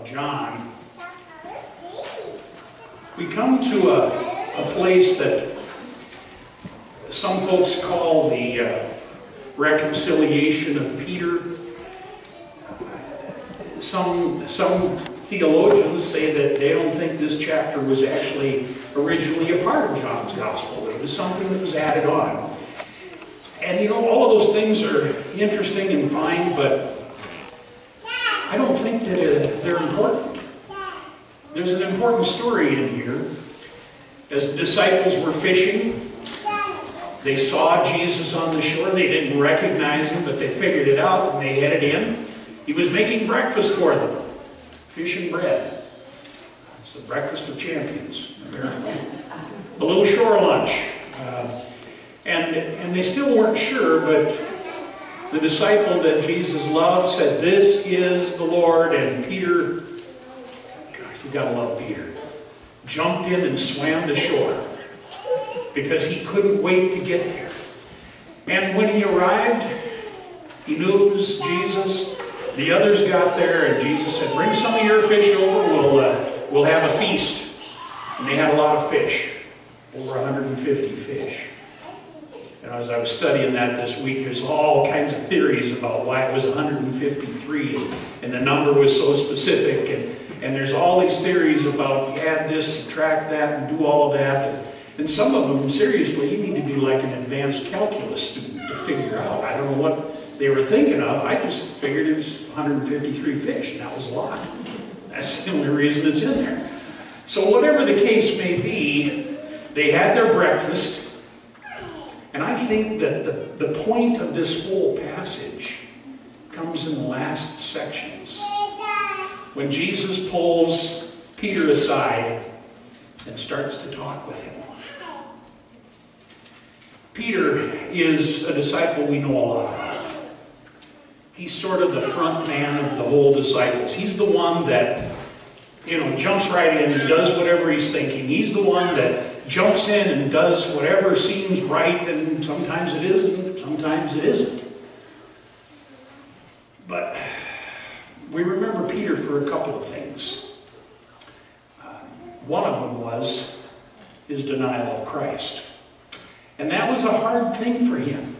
John, we come to a place that some folks call the reconciliation of Peter. Some theologians say that they don't think this chapter was actually originally a part of John's Gospel. It was something that was added on. And you know, all of those things are interesting and fine, but I don't think that they're important. There's an important story in here. As the disciples were fishing, they saw Jesus on the shore. They didn't recognize him, but they figured it out and they headed in. He was making breakfast for them. Fish and bread. It's the breakfast of champions, apparently. A little shore lunch. And they still weren't sure, but the disciple that Jesus loved said, "This is the Lord." And Peter, gosh, you gotta love Peter, jumped in and swam to shore because he couldn't wait to get there. And when he arrived, he knew it was Jesus. The others got there, and Jesus said, "Bring some of your fish over, we'll have a feast." And they had a lot of fish, over 150 fish. And as I was studying that this week, there's all kinds of theories about why it was 153, and the number was so specific, and there's all these theories about you add this, subtract that, and do all of that. And some of them, seriously, you need to be like an advanced calculus student to figure out. I don't know what they were thinking of. I just figured it was 153 fish, and that was a lot. That's the only reason it's in there. So whatever the case may be, they had their breakfast. And I think that the point of this whole passage comes in the last sections. When Jesus pulls Peter aside and starts to talk with him. Peter is a disciple we know a lot about. He's sort of the front man of the whole disciples. He's the one that, jumps right in and does whatever he's thinking. He's the one that jumps in and does whatever seems right, and sometimes it is, and sometimes it isn't. But we remember Peter for a couple of things. One of them was his denial of Christ. And that was a hard thing for him.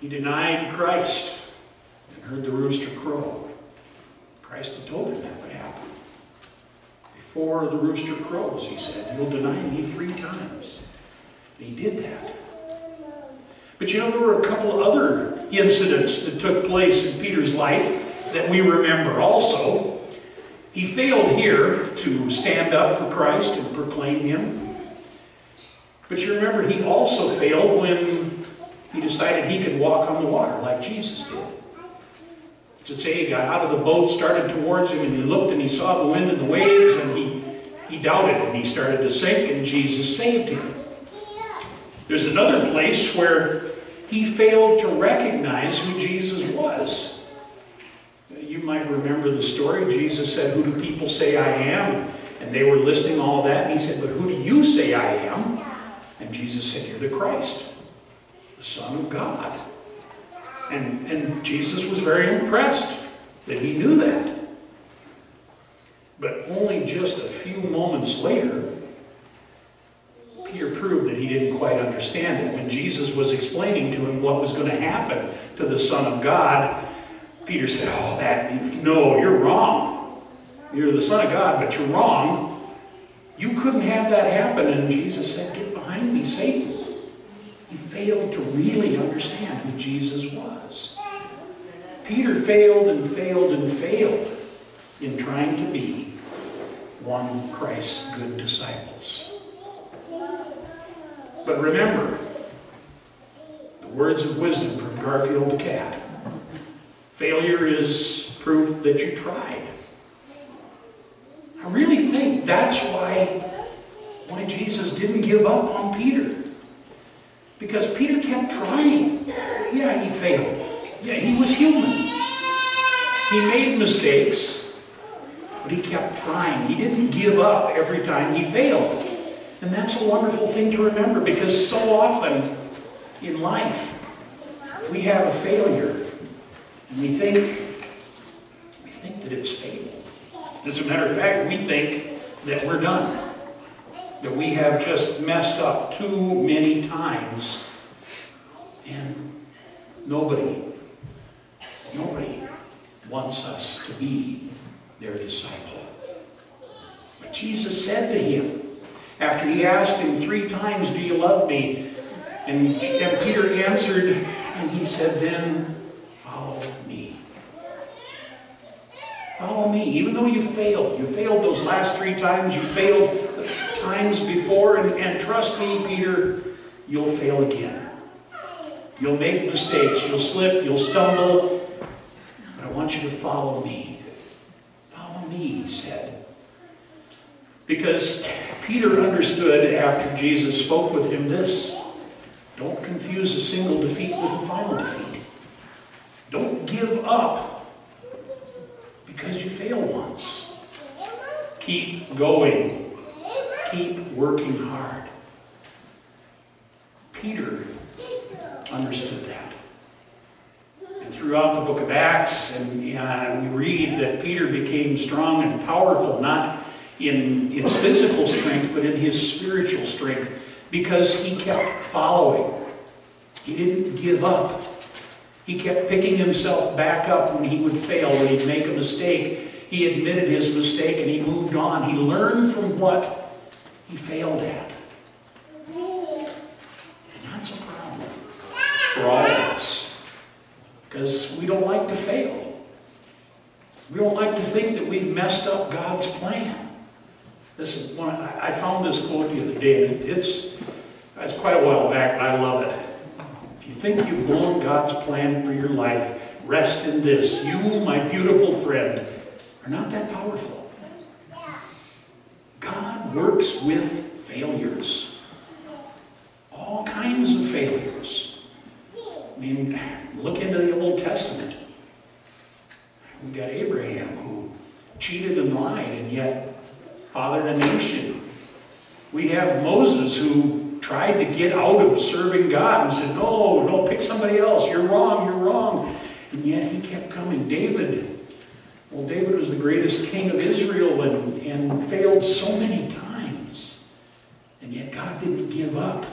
He denied Christ and heard the rooster crow. Christ had told him that would happen. Before the rooster crows, he said, "You'll deny me 3 times." And he did that. But there were a couple of other incidents that took place in Peter's life that we remember also. He failed here to stand up for Christ and proclaim him. But you remember he also failed when he decided he could walk on the water like Jesus did. To say he got out of the boat, started towards him, and he looked and he saw the wind and the waves, and he doubted, and he started to sink, and Jesus saved him. There's another place where he failed to recognize who Jesus was. You might remember the story. Jesus said, "Who do people say I am?" And they were listing all of that, and he said, "But who do you say I am?" And Jesus said, "You're the Christ, the Son of God." And Jesus was very impressed that he knew that. But only just a few moments later, Peter proved that he didn't quite understand it. When Jesus was explaining to him what was going to happen to the Son of God, Peter said, "No, you're wrong. You're the Son of God, but you're wrong. You couldn't have that happen." And Jesus said, "Get behind me, Satan." He failed to really understand who Jesus was. Peter failed and failed and failed in trying to be one of Christ's good disciples. But remember, the words of wisdom from Garfield the cat. Failure is proof that you tried. I really think that's why Jesus didn't give up on Peter. Because Peter kept trying. Yeah, he failed. Yeah, he was human. He made mistakes, but he kept trying. He didn't give up every time he failed. And that's a wonderful thing to remember, because so often in life we have a failure and we think that it's failed. As a matter of fact, we think that we're done. That we have just messed up too many times. And nobody wants us to be their disciple. But Jesus said to him, after he asked him 3 times, "Do you love me?" And Peter answered, and he said, "Then follow me." Follow me. Even though you failed those last 3 times, you failed times before, and trust me, Peter, you'll fail again. You'll make mistakes, you'll slip, you'll stumble, but I want you to follow me. Follow me, he said. Because Peter understood after Jesus spoke with him this: don't confuse a single defeat with a final defeat. Don't give up because you fail once. Keep going. Keep working hard. Peter understood that. And throughout the book of Acts, and we read that Peter became strong and powerful, not in his physical strength, but in his spiritual strength, because he kept following. He didn't give up. He kept picking himself back up when he would fail, when he'd make a mistake. He admitted his mistake and he moved on. He learned from what he failed at. And that's a problem for all of us, because we don't like to fail. We don't like to think that we've messed up God's plan. This is one. I found this quote the other day, and it's quite a while back, and I love it. If you think you've blown God's plan for your life, rest in this: you, my beautiful friend, are not that powerful. God works with failures. All kinds of failures. I mean, look into the Old Testament. We've got Abraham, who cheated and lied, and yet fathered a nation. We have Moses, who tried to get out of serving God and said, no, pick somebody else. You're wrong. And yet he kept coming. David was the greatest king of Israel and failed so many times. And yet God didn't give up,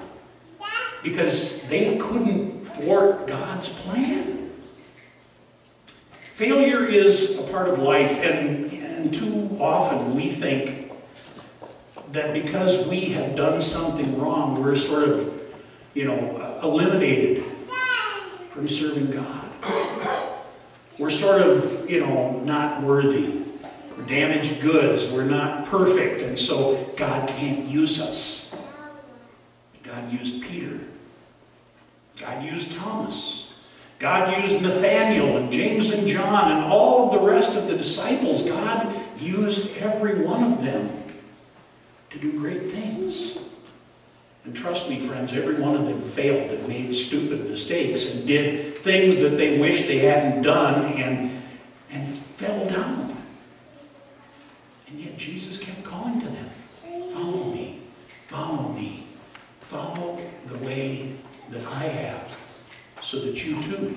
because they couldn't thwart God's plan. Failure is a part of life, and too often we think that because we have done something wrong, we're sort of, eliminated from serving God. We're sort of, not worthy. We're damaged goods. We're not perfect, and so God can't use us. God used Peter. God used Thomas. God used Nathaniel and James and John and all of the rest of the disciples. God used every one of them to do great things. And trust me, friends, every one of them failed and made stupid mistakes and did things that they wished they hadn't done and fell down. And yet Jesus kept calling to them, follow me, follow me, follow the way that I have, so that you too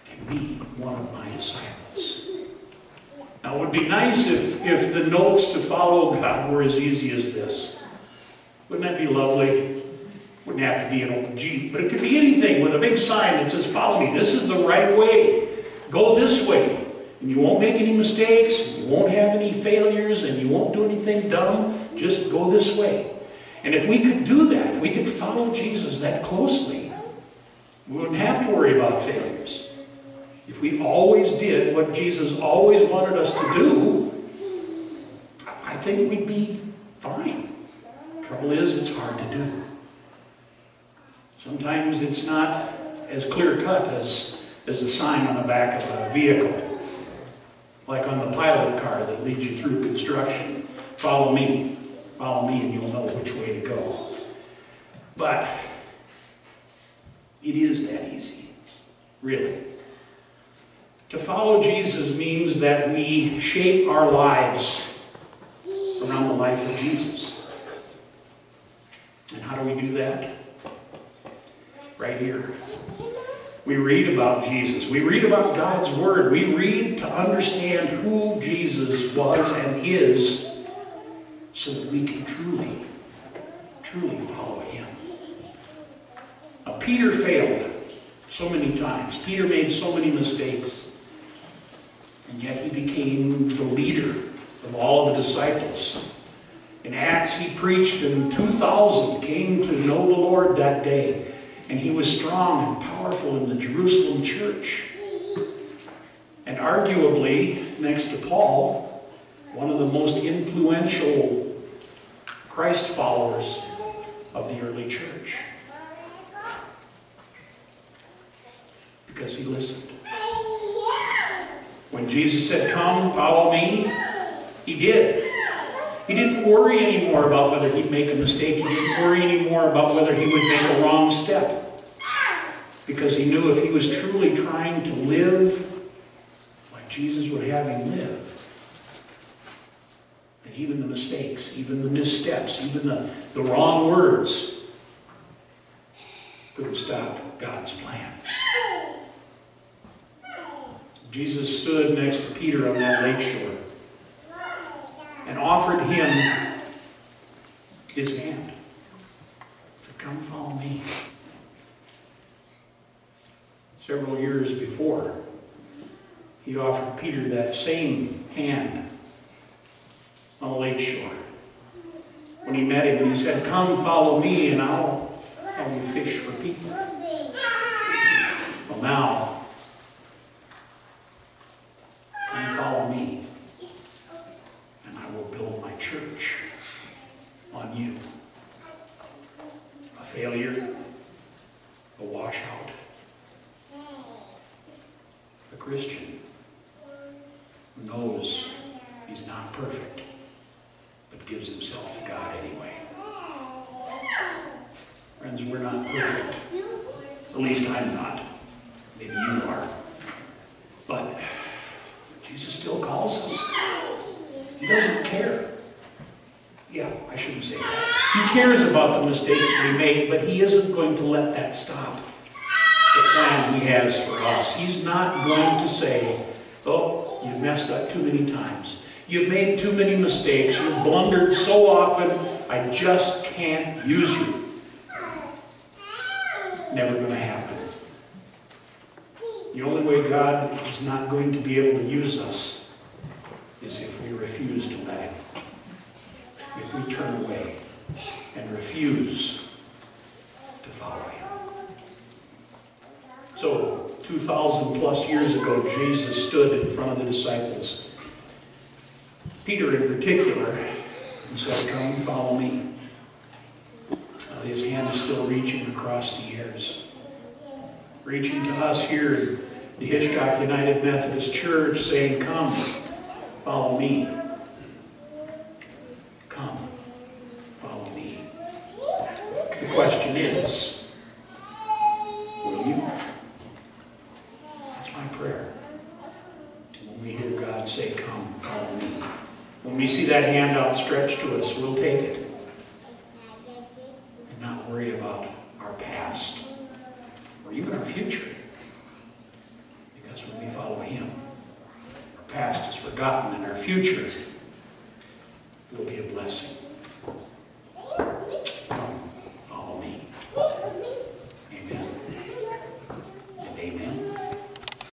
can be one of my disciples. Now, it would be nice if the notes to follow God were as easy as this. Wouldn't that be lovely? Wouldn't have to be an open Jeep, but it could be anything with a big sign that says, follow me. This is the right way. Go this way. And you won't make any mistakes, and you won't have any failures, and you won't do anything dumb. Just go this way. And if we could do that, if we could follow Jesus that closely, we wouldn't have to worry about failures. If we always did what Jesus always wanted us to do, I think we'd be fine. Trouble is, it's hard to do. Sometimes it's not as clear-cut as the sign on the back of a vehicle, like on the pilot car that leads you through construction. Follow me, and you'll know which way to go. But it is that easy, really. To follow Jesus means that we shape our lives around the life of Jesus. And how do we do that? Right here. We read about Jesus. We read about God's Word. We read to understand who Jesus was and is so that we can truly, truly follow Him. Now, Peter failed so many times. Peter made so many mistakes. And yet he became the leader of all of the disciples. In Acts, he preached, and 2,000 came to know the Lord that day. And he was strong and powerful in the Jerusalem church. And arguably, next to Paul, one of the most influential Christ followers of the early church. Because he listened. When Jesus said, "Come, follow me," he did. He didn't worry anymore about whether he'd make a mistake. He didn't worry anymore about whether he would make a wrong step. Because he knew if he was truly trying to live like Jesus would have him live, that even the mistakes, even the missteps, even the wrong words couldn't stop God's plan. Jesus stood next to Peter on that lake shore and offered him his hand. Said, "Come follow me." Several years before, he offered Peter that same hand on the lake shore. When he met him, he said, "Come follow me and I'll have you fish for people." Well, now, follow me, and I will build my church on you. A failure, a washout, a Christian who knows he's not perfect, but gives himself to God anyway. Friends, we're not perfect. At least I'm not. Maybe you are. But Jesus still calls us. He doesn't care. Yeah, I shouldn't say that. He cares about the mistakes we make, but he isn't going to let that stop the plan he has for us. He's not going to say, "Oh, you've messed up too many times. You've made too many mistakes. You've blundered so often, I just can't use you." Never going to happen. The only way God is not going to be able to use us is if we refuse to let him. If we turn away and refuse to follow him. So, 2,000 plus years ago, Jesus stood in front of the disciples, Peter in particular, and said, "Come, follow me." His hand is still reaching across the years. Reaching to us here in the Hitchcock United Methodist Church, saying, "Come, follow me. Come, follow me." The question is, will you? That's my prayer. When we hear God say, "Come, follow me," when we see that hand outstretched to us, we'll take it. And not worry about our past. Or even our future. Because when we follow him, our past is forgotten and our future will be a blessing.